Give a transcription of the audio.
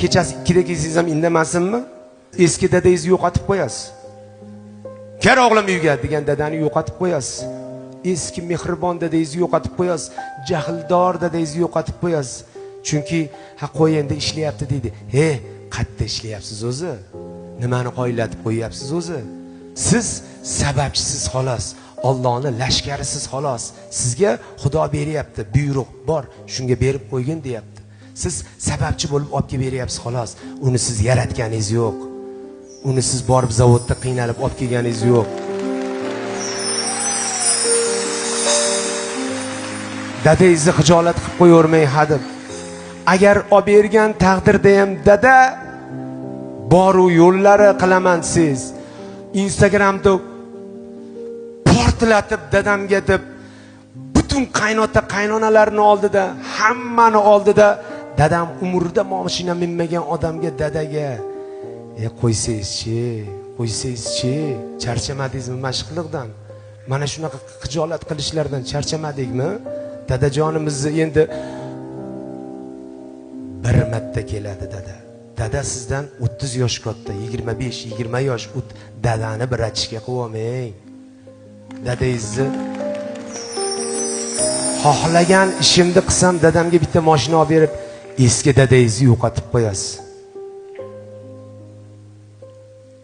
kechasi 2da kelsangiz ham indamasinmi? Eski dadangizni yo'qotib qo'yasiz. Kel o'g'lim uyga degan dadani yo'qotib qo'yasiz. Eski mehribon dadangizni yo'qotib qo'yasiz. Jahldor dadangizni yo'qotib qo'yasiz. Chunki ha qo'y endi ishlayapti deydi. Qayerda ishlayapsiz o'zi? Nimani qo'ylatib qo'yyapsiz o'zi? Siz sababchisiz xolos. Allohning lashkarisiz xolos. Sizga Xudo beryapti, buyruq bor, shunga berib qo'ygin deyapti. Siz sababchi bo'lib olib kelib beryapsiz xolos. Uni siz yaratganingiz yo'q. Uni siz borib zavodda qiynalib olib kelganingiz yo'q. Dadangizni xijolat qilib qo'yavermang hadeb. Agar olib bergan taqdirda ham dada boru yo'llari qilaman siz. Instagramda portlatib dadamga deb butun qaynota qaynonalarning oldida, hammani oldida dadam umrida mashina minmagan odamga dadaga qo'ysangizchi, charchamadingizmi mashqliqdan? Mana shunaqa xijolat qilishlardan charchamadingmi? Dadajonimizni endi bir marta keladi dada. Dada sizdan 30 yosh katta, 25-20 yosh dadani bir achishga qo'yamang. Dadangizni xohlagan ishimni qilsam dadamga bitta mashina olib berib, eski dadangizni yo'qotib qo'yasiz.